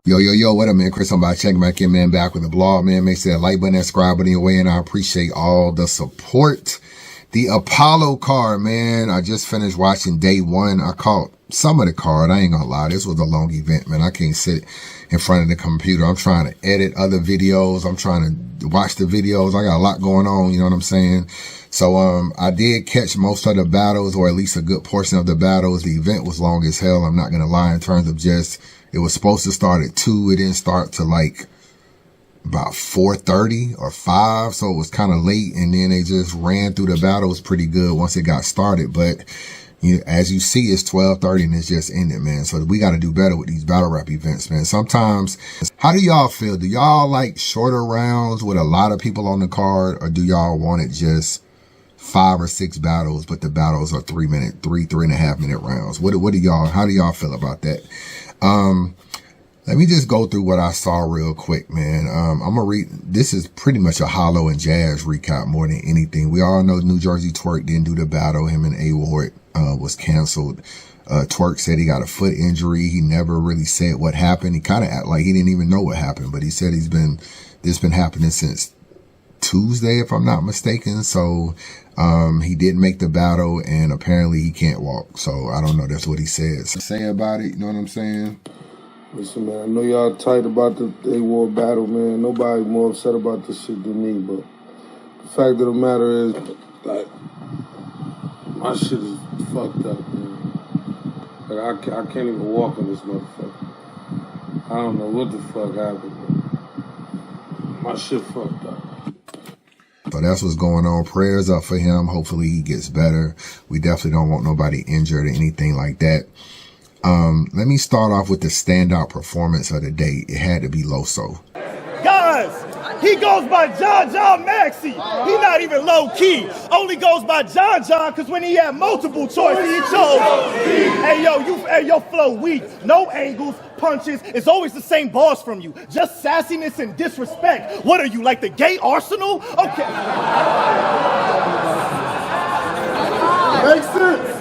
Yo, what up, man? Chris, I'm about to check back in, man, back with the blog, man. Make sure that like button, that subscribe button your way, and I appreciate all the support. The Apollo card, man. I just finished watching day one. I caught some of the card. I ain't gonna lie. This was a long event, man. I can't sit in front of the computer. I'm trying to edit other videos. I'm trying to watch the videos. I got a lot going on, you know what I'm saying? So, I did catch most of the battles, or at least a good portion of the battles. The event was long as hell. I'm not gonna lie, in terms of just, it was supposed to start at 2. It didn't start to like about 4:30 or 5. So it was kind of late. And then they just ran through the battles pretty good once it got started. But as you see, it's 12:30 and it's just ended, man. So we got to do better with these battle rap events, man. Sometimes, how do y'all feel? Do y'all like shorter rounds with a lot of people on the card, or do y'all want it just 5 or 6 battles, but the battles are 3.5 minute rounds? How do y'all feel about that? Let me just go through what I saw real quick, man. I'm gonna read, this is pretty much a Hollow and Jazz recap more than anything. We all know New Jersey Twerk didn't do the battle. Him and A-Ward, was canceled. Twerk said he got a foot injury. He never really said what happened. He kind of act like he didn't even know what happened, but he said this been happening since Tuesday, if I'm not mistaken. So, he didn't make the battle, and apparently he can't walk. So I don't know. That's what he said. Say about it. You know what I'm saying? Listen, man, I know y'all tight about the A-War battle, man. Nobody more upset about this shit than me, but the fact of the matter is, like, my shit is fucked up, man. Like, I can't even walk in this motherfucker. I don't know what the fuck happened, but my shit fucked up. So that's what's going on. Prayers up for him. Hopefully he gets better. We definitely don't want nobody injured or anything like that. Let me start off with the standout performance of the day. It had to be Loso. Guys, he goes by John Maxey. He not even low key. Only goes by John because when he had multiple choices, he chose. Hey, your flow weak. No angles, punches. It's always the same bars from you. Just sassiness and disrespect. What are you, like the gay Arsenal? Okay. Makes sense.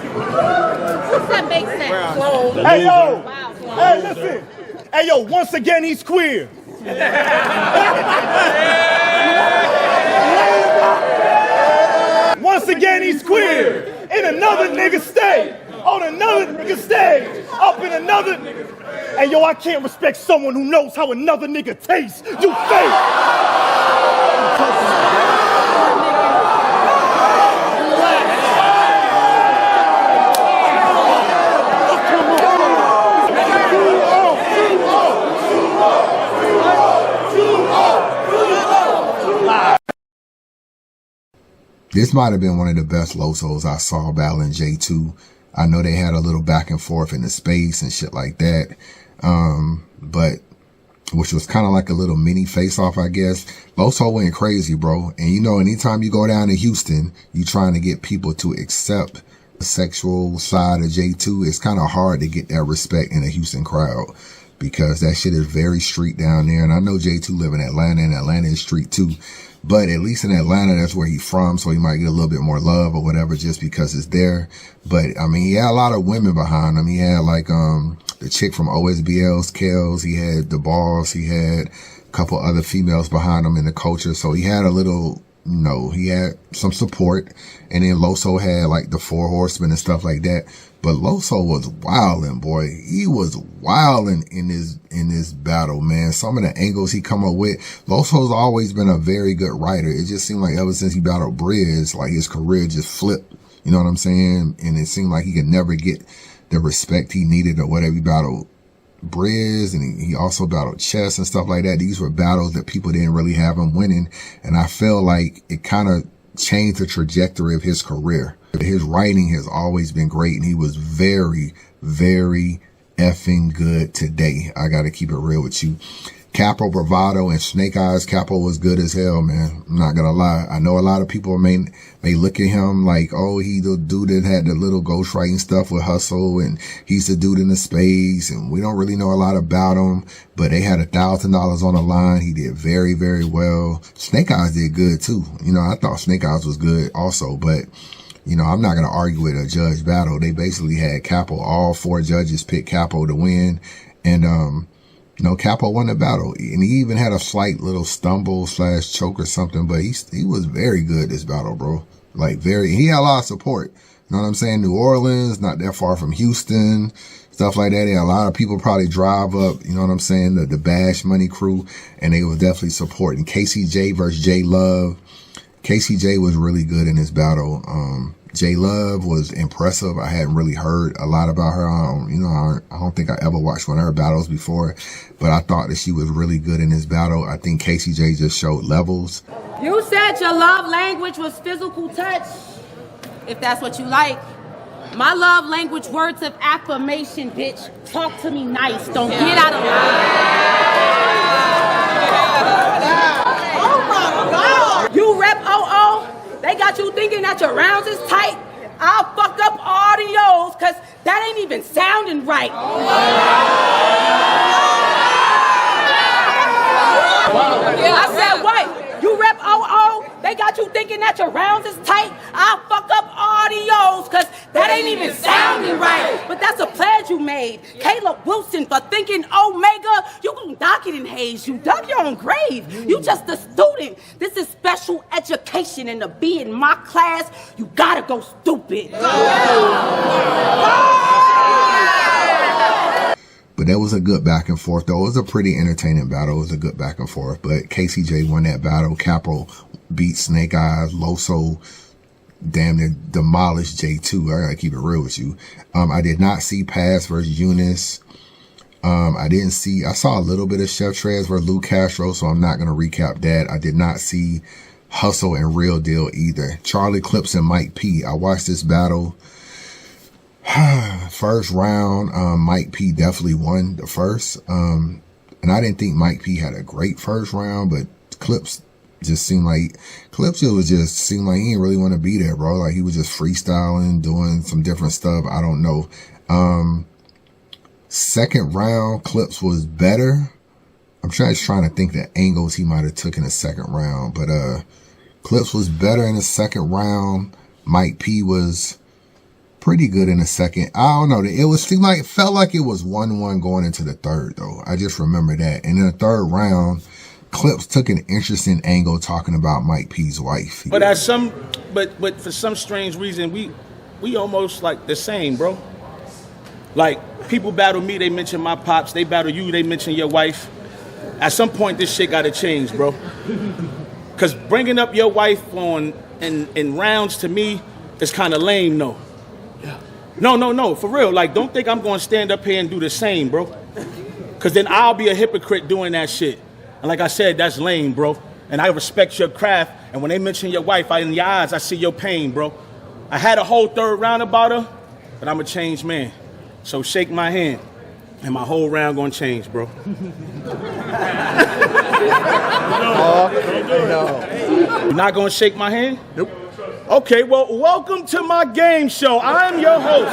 That makes sense. Hey, yo. Wow. Hey, listen. Hey, yo, once again, he's queer. Once again, he's queer. In another nigga state. On another nigga stage. Up in another. Hey, yo, I can't respect someone who knows how another nigga tastes. You fake. This might have been one of the best Losos I saw battling J2. I know they had a little back and forth in the space and shit like that. But which was kind of like a little mini face off, I guess. Loso went crazy, bro. And you know, anytime you go down to Houston, you trying to get people to accept the sexual side of J2. It's kind of hard to get that respect in a Houston crowd, because that shit is very street down there. And I know J2 live in Atlanta, and Atlanta is street too. But at least in Atlanta, that's where he's from, so he might get a little bit more love or whatever just because it's there. But, I mean, he had a lot of women behind him. He had, like, the chick from OSBL's, Kels. He had the Boss. He had a couple other females behind him in the culture. So he had a little, you know, he had some support. And then Loso had, like, the 4 Horsemen and stuff like that. But Loso was wildin', boy. He was wildin' in this battle, man. Some of the angles he come up with. Loso's always been a very good writer. It just seemed like ever since he battled Briz, like his career just flipped. You know what I'm saying? And it seemed like he could never get the respect he needed or whatever. He battled Briz, and he also battled Chess and stuff like that. These were battles that people didn't really have him winning. And I feel like it kind of changed the trajectory of his career. His writing has always been great, and he was very, very effing good today. I got to keep it real with you. Capo, Bravado, and Snake Eyes. Capo was good as hell, man. I'm not gonna lie. I know a lot of people may look at him like, oh, he the dude that had the little ghostwriting stuff with Hustle, and he's the dude in the space, and we don't really know a lot about him, but they had $1,000 on the line. He did very, very well. Snake Eyes did good too. You know, I thought Snake Eyes was good also, but you know, I'm not going to argue with a judge battle. They basically had Capo. All 4 judges picked Capo to win. And, Capo won the battle, and he even had a slight little stumble / choke or something, but he was very good this battle, bro. Like he had a lot of support. You know what I'm saying? New Orleans, not that far from Houston, stuff like that. A lot of people probably drive up, you know what I'm saying, the Bash Money crew, and they was definitely supporting. KCJ versus J Love. KCJ was really good in this battle. J Love was impressive. I hadn't really heard a lot about her. I don't think I ever watched one of her battles before, but I thought that she was really good in this battle. I think KCJ just showed levels. You said your love language was physical touch. If that's what you like. My love language, words of affirmation, bitch. Talk to me nice. Don't get out of line. Oh my God. You rep OO. They got you thinking that your rounds is tight. I'll fuck up audios, cause that ain't even sounding right. I said what? You rep OO. They got you thinking that your rounds is tight. I'll fuck up audios, cause that ain't even sounding right. But that's a pledge you made. Caleb Wilson for thinking Omega. You can dock it in Hayes. You dug your own grave. You just a student. This is special education, and to be in my class, you gotta go stupid. But that was a good back and forth, though. It was a pretty entertaining battle. It was a good back and forth. But KCJ won that battle. Capo beat Snake Eyes. Loso damn near demolished J2. I gotta keep it real with you. I did not see Pass versus Eunice. I saw a little bit of Chef Trez versus Lou Castro, so I'm not gonna recap that. I did not see Hustle and Real Deal either. Charlie Clips and Mike P. I watched this battle. First round, Mike P definitely won the first. And I didn't think Mike P had a great first round, but Clips seemed like he didn't really want to be there, bro. Like he was just freestyling, doing some different stuff. I don't know. Second round, Clips was better. I'm just trying to think the angles he might have took in the second round, but Clips was better in the second round. Mike P was pretty good in the second. I don't know. It felt like it was 1-1 going into the third, though. I just remember that. And in the third round, Clips took an interesting angle talking about Mike P's wife. But but for some strange reason, we almost like the same, bro. Like people battle me, they mention my pops. They battle you, they mention your wife. At some point, this shit gotta change, bro. Cause bringing up your wife in rounds to me is kind of lame, though. No, for real. Like, don't think I'm going to stand up here and do the same, bro. Because then I'll be a hypocrite doing that shit. And like I said, that's lame, bro. And I respect your craft. And when they mention your wife, in your eyes, I see your pain, bro. I had a whole third round about her, but I'm a changed man. So shake my hand, and my whole round going to change, bro. You're not going to shake my hand? Nope. Okay, well, welcome to my game show. I'm your host.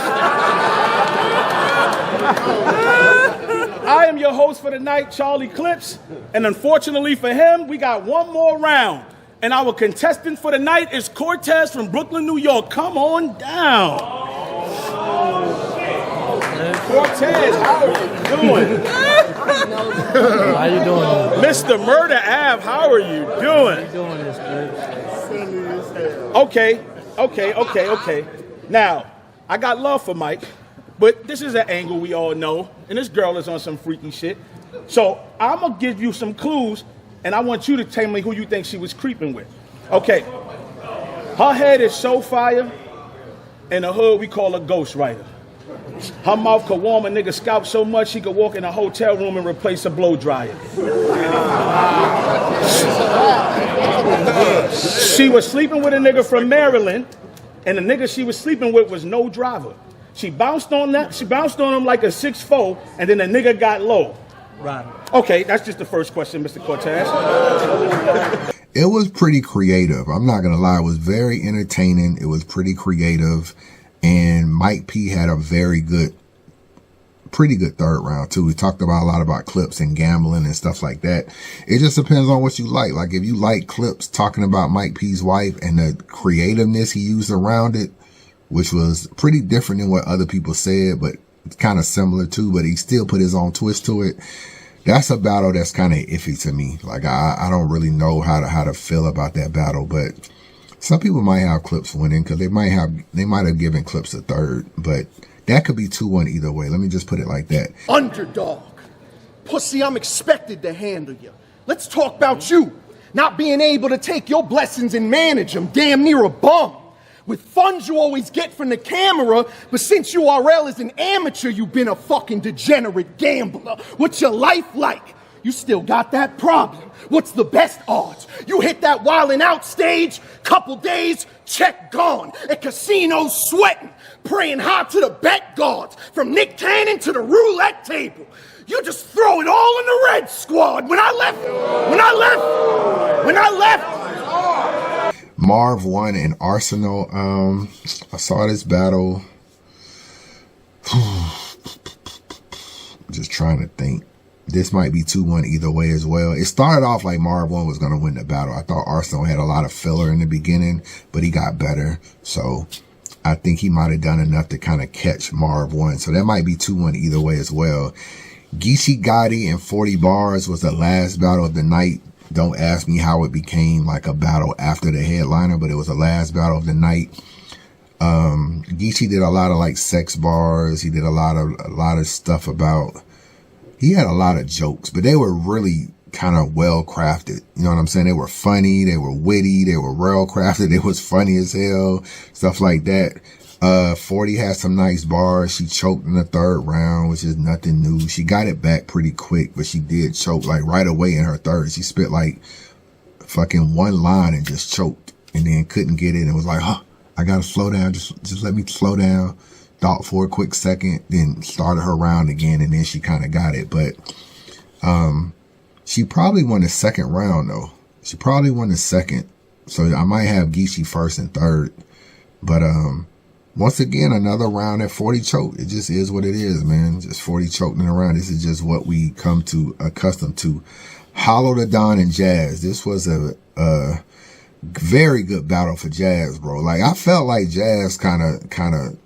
I am your host for the night, Charlie Clips. And unfortunately for him, we got one more round. And our contestant for the night is Cortez from Brooklyn, New York. Come on down. Cortez, how are you doing? How you doing? Mr. Murder Ave, how are you doing? How you doing this, man? Okay. Now, I got love for Mike, but this is an angle we all know, and this girl is on some freaky shit. So I'm going to give you some clues, and I want you to tell me who you think she was creeping with. Okay. Her head is so fire, in the hood we call her Ghost Rider. Her mouth could warm a nigga scalp so much she could walk in a hotel room and replace a blow dryer. She was sleeping with a nigga from Maryland, and the nigga she was sleeping with was no driver. She bounced on him like a 6'4", and then the nigga got low. Right. Okay, that's just the first question, Mr. Cortez. It was pretty creative. I'm not gonna lie. It was very entertaining. It was pretty creative. And Mike P had a pretty good third round too. We talked about a lot about Clips and gambling and stuff like that. It just depends on what you like. Like if you like Clips talking about Mike P's wife and the creativeness he used around it, which was pretty different than what other people said, but kind of similar too, but he still put his own twist to it. that's a battle that's kind of iffy to me. Like I don't really know how to feel about that battle, but some people might have Clips winning because they might have given Clips a third, but that could be 2-1 either way. Let me just put it like that. Underdog. Pussy, I'm expected to handle you. Let's talk about you. Not being able to take your blessings and manage them. Damn near a bum. With funds you always get from the camera, but since URL is an amateur, you've been a fucking degenerate gambler. What's your life like? You still got that problem. What's the best odds? You hit that wildin' out stage, couple days, check gone. At casinos sweating, praying hard to the bet gods. From Nick Cannon to the roulette table. You just throw it all in the red squad. When I left. Marv won in Arsenal. I saw this battle. Just trying to think. This might be 2-1 either way as well. It started off like Marv 1 was going to win the battle. I thought Arsenal had a lot of filler in the beginning, but he got better. So I think he might have done enough to kind of catch Marv 1. So that might be 2-1 either way as well. Geechee Gotti and 40 Bars was the last battle of the night. Don't ask me how it became like a battle after the headliner, but it was the last battle of the night. Geechee did a lot of like sex bars. He did a lot of stuff about, he had a lot of jokes, but they were really kind of well crafted. You know what I'm saying? They were funny. They were witty. They were well crafted. It was funny as hell. Stuff like that. 40 had some nice bars. She choked in the third round, which is nothing new. She got it back pretty quick, but she did choke like right away in her third. She spit like fucking one line and just choked and then couldn't get it and was like, huh, I gotta slow down. Just let me slow down. Thought for a quick second, then started her round again, and then she kind of got it. But she probably won the second round though. She probably won the second. So I might have Geechee first and third. But once again, another round at 40 choked. It just is what it is, man. Just 40 choked in a round. This is just what we come to accustomed to. Hollow the Don and Jazz. This was a very good battle for Jazz, bro. Like I felt like Jazz kind of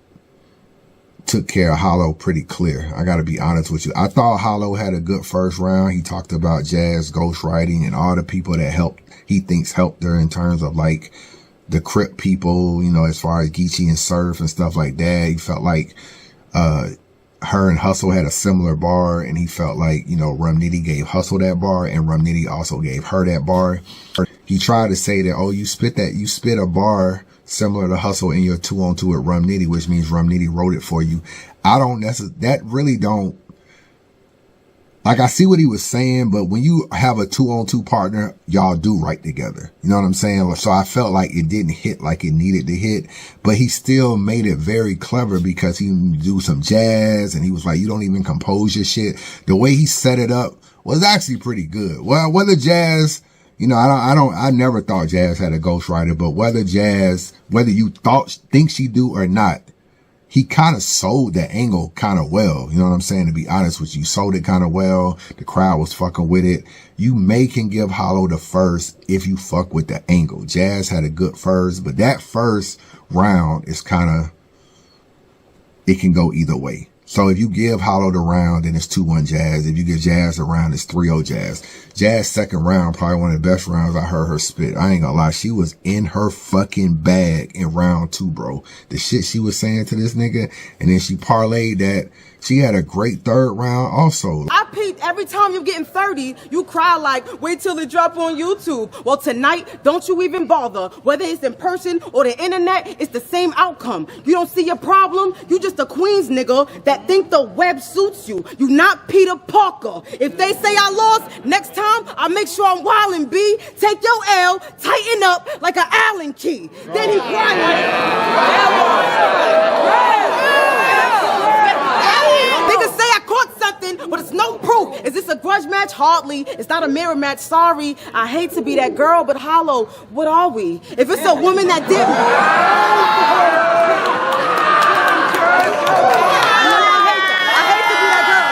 took care of Hollow pretty clear. I got to be honest with you. I thought Hollow had a good first round. He talked about Jazz ghostwriting and all the people that he thinks helped her in terms of like the Crip people, you know, as far as Geechee and Surf and stuff like that. He felt like her and Hustle had a similar bar, and he felt like, you know, Rum Nitty gave Hustle that bar, and Rum Nitty also gave her that bar. He tried to say that, oh, you spit a bar similar to Hustle in your 2-on-2 with Rum Nitty, which means Rum Nitty wrote it for you. I don't necessarily, that really don't, like I see what he was saying, but when you have a 2-on-2 partner, y'all do write together. You know what I'm saying? So I felt like it didn't hit like it needed to hit, but he still made it very clever because he do some jazz and he was like, you don't even compose your shit. The way he set it up was actually pretty good. Well, whether Jazz, you know, I never thought Jazz had a ghostwriter, but whether you think she do or not, he kind of sold that angle kind of well. You know what I'm saying? To be honest with you, sold it kind of well. The crowd was fucking with it. You can give Hollow the first if you fuck with the angle. Jazz had a good first, but that first round is it can go either way. So if you give Hollow the round, then it's 2-1 Jazz. If you give Jazz the round, it's 3-0 Jazz. Jazz second round, probably one of the best rounds I heard her spit. I ain't gonna lie. She was in her fucking bag in round 2, bro. The shit she was saying to this nigga, and then she parlayed that. She had a great third round also. I peeped every time you're getting 30, you cry like, wait till it drop on YouTube. Well, tonight, don't you even bother. Whether it's in person or the internet, it's the same outcome. You don't see your problem. You just a Queens nigga that think the web suits you. You not Peter Parker. If they say I lost, next time, I make sure I'm wildin', B. Take your L, tighten up like an Allen key. Then he cried. Niggas say I caught something, but it's no proof. Is this a grudge match? Hardly. It's not a mirror match. Sorry. I hate to be that girl, but Hollow, what are we? If it's a woman that did... I hate to be that girl.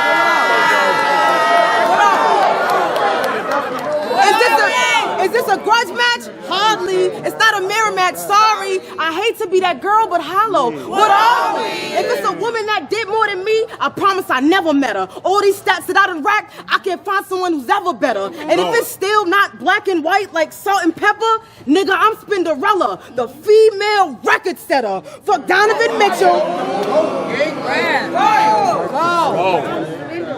Is this a grudge match? Hardly. It's not a mirror match. Sorry. I hate to be that girl, but hollow. What are we? If it's a woman that did more than me, I promise I never met her. All these stats that I done racked, I can't find someone who's ever better. And if it's still not black and white like salt and pepper, nigga, I'm Spinderella, the female record setter. Fuck Donovan Mitchell.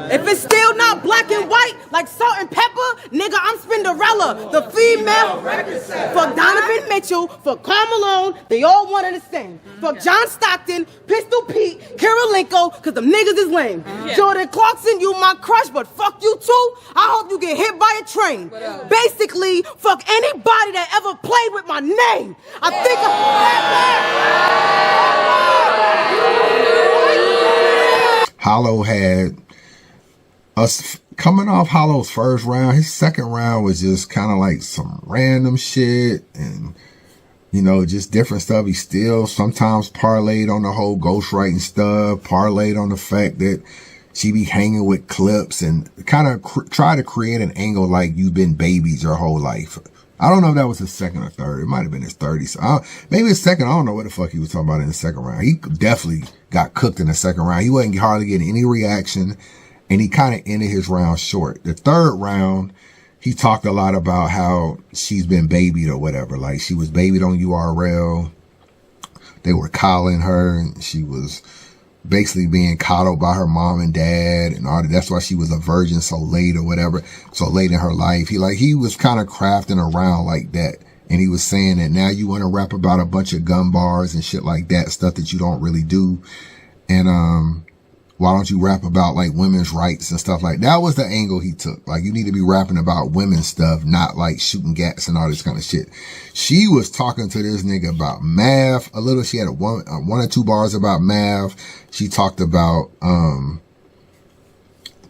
If it's still not black and white like salt and pepper, nigga, I'm Spinderella, the female record setter. Fuck Donovan Mitchell, fuck Karl Malone, they all one and the same. Fuck John Stockton, Pistol Pete, Kirilenko, cause them niggas is lame. Jordan Clarkson, you my crush, but fuck you too. I hope you get hit by a train. Basically, fuck anybody that ever played with my name. I think Hollow had us coming off Hollow's first round. His second round was just kind of like some random shit and, you know, just different stuff. He still sometimes parlayed on the whole ghostwriting stuff, parlayed on the fact that she be hanging with clips and kind of try to create an angle like you've been babied your whole life. I don't know if that was his second or third. It might have been his 30s. So maybe his second. I don't know what the fuck he was talking about in the second round. He definitely got cooked in the second round. He wasn't hardly getting any reaction, and he kind of ended his round short. The third round, he talked a lot about how she's been babied or whatever. Like she was babied on URL. They were coddling her, and she was basically being coddled by her mom and dad and all that. That's why she was a virgin so late or whatever, so late in her life. He was kind of crafting around like that. And he was saying that now you want to rap about a bunch of gun bars and shit like that, stuff that you don't really do. And, why don't you rap about like women's rights and stuff like that? That was the angle he took. Like you need to be rapping about women's stuff, not like shooting gats and all this kind of shit. She was talking to this nigga about math a little. She had one or two bars about math. She talked about, damn,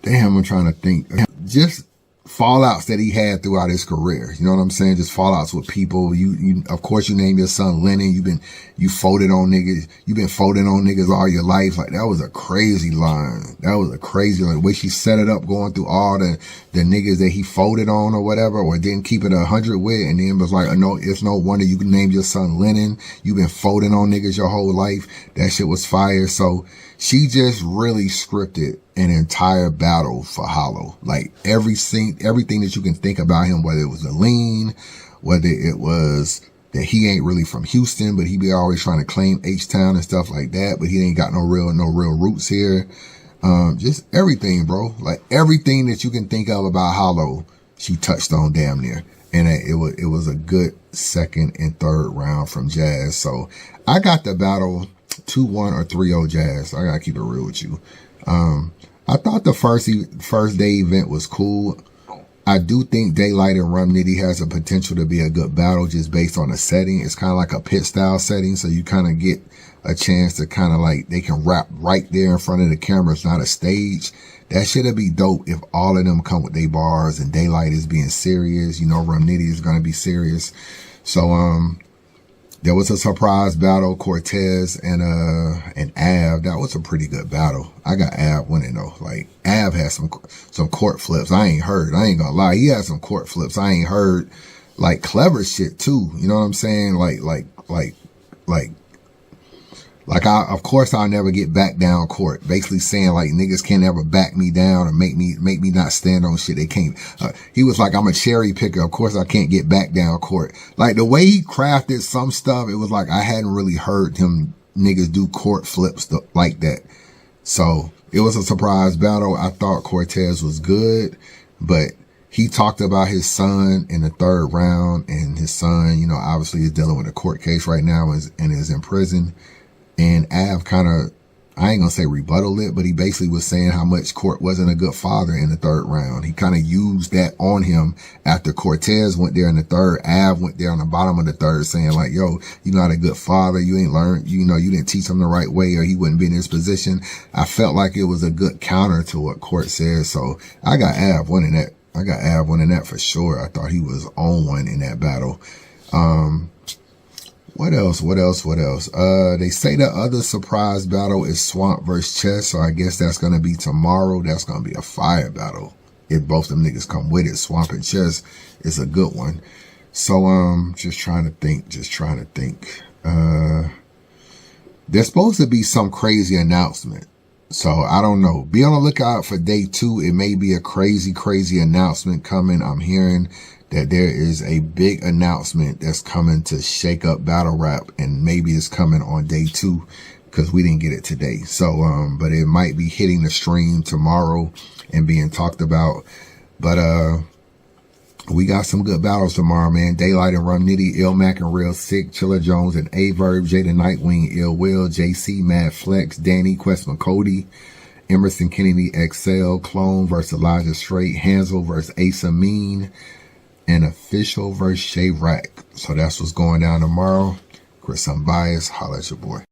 I'm trying to think. Just fallouts that he had throughout his career. You know what I'm saying? Just fallouts with people. You of course you name your son Lennon. You folded on niggas. You've been folding on niggas all your life. Like that was a crazy line. That was a crazy line. The way she set it up, going through all the niggas that he folded on or whatever, or didn't keep it 100 with, and then was like, no, it's no wonder you can name your son Lennon. You've been folding on niggas your whole life. That shit was fire. So she just really scripted an entire battle for Hollow. Like everything that you can think about him, whether it was a lean, whether it was that he ain't really from Houston, but he be always trying to claim H-Town and stuff like that, but he ain't got no real roots here. Just everything, bro. Like everything that you can think of about Hollow, she touched on damn near. And it was a good second and third round from Jazz. So I got the battle 2-1 or 3-0 Jazz. I gotta keep it real with you. I thought the first day event was cool. I do think Daylight and Rum Nitty has a potential to be a good battle just based on the setting. It's kind of like a pit style setting, so you kind of get a chance to kind of like, they can rap right there in front of the camera. It's not a stage. That shit'd be dope if all of them come with their bars and Daylight is being serious. You know, Rum Nitty is going to be serious. So, there was a surprise battle, Cortez and Av. That was a pretty good battle. I got Av winning though. Like Av had some court flips I ain't heard. I ain't gonna lie. He had some court flips I ain't heard. Like clever shit too. You know what I'm saying? Of course I'll never get back down court. Basically saying like niggas can't ever back me down or make me not stand on shit. They can't. He was like, I'm a cherry picker. Of course I can't get back down court. Like the way he crafted some stuff, it was like I hadn't really heard him niggas do court flips like that. So it was a surprise battle. I thought Cortez was good, but he talked about his son in the third round, and his son, you know, obviously is dealing with a court case right now and is in prison. And Av kind of, I ain't gonna say rebutted it, but he basically was saying how much Court wasn't a good father in the third round. He kind of used that on him after Cortez went there in the third. Av went there on the bottom of the third saying like, yo, you're not a good father. You ain't learned, you know, you didn't teach him the right way or he wouldn't be in this position. I felt like it was a good counter to what Court said. So I got Av winning that. I got Av winning that for sure. I thought he was on one in that battle. What else? They say the other surprise battle is Swamp versus Chess, so I guess that's going to be tomorrow. That's going to be a fire battle. If both them niggas come with it, Swamp and Chess is a good one. So, just trying to think. There's supposed to be some crazy announcement. So I don't know. Be on the lookout for day 2. It may be a crazy announcement coming. I'm hearing that there is a big announcement that's coming to shake up battle rap, and maybe it's coming on day 2 because we didn't get it today. So, but it might be hitting the stream tomorrow and being talked about. But, we got some good battles tomorrow, man. Daylight and Rum Nitty, Ilmac and Real Sick, Chilla Jones and Averb, Jada Nightwing, Ill Will, JC, Mad Flex, Danny, Questman Cody, Emerson Kennedy, XL, Clone versus Elijah Straight, Hansel versus Asa Mean, and Official versus Shay Rack. So that's what's going down tomorrow. Chris Unbiased, holla at your boy.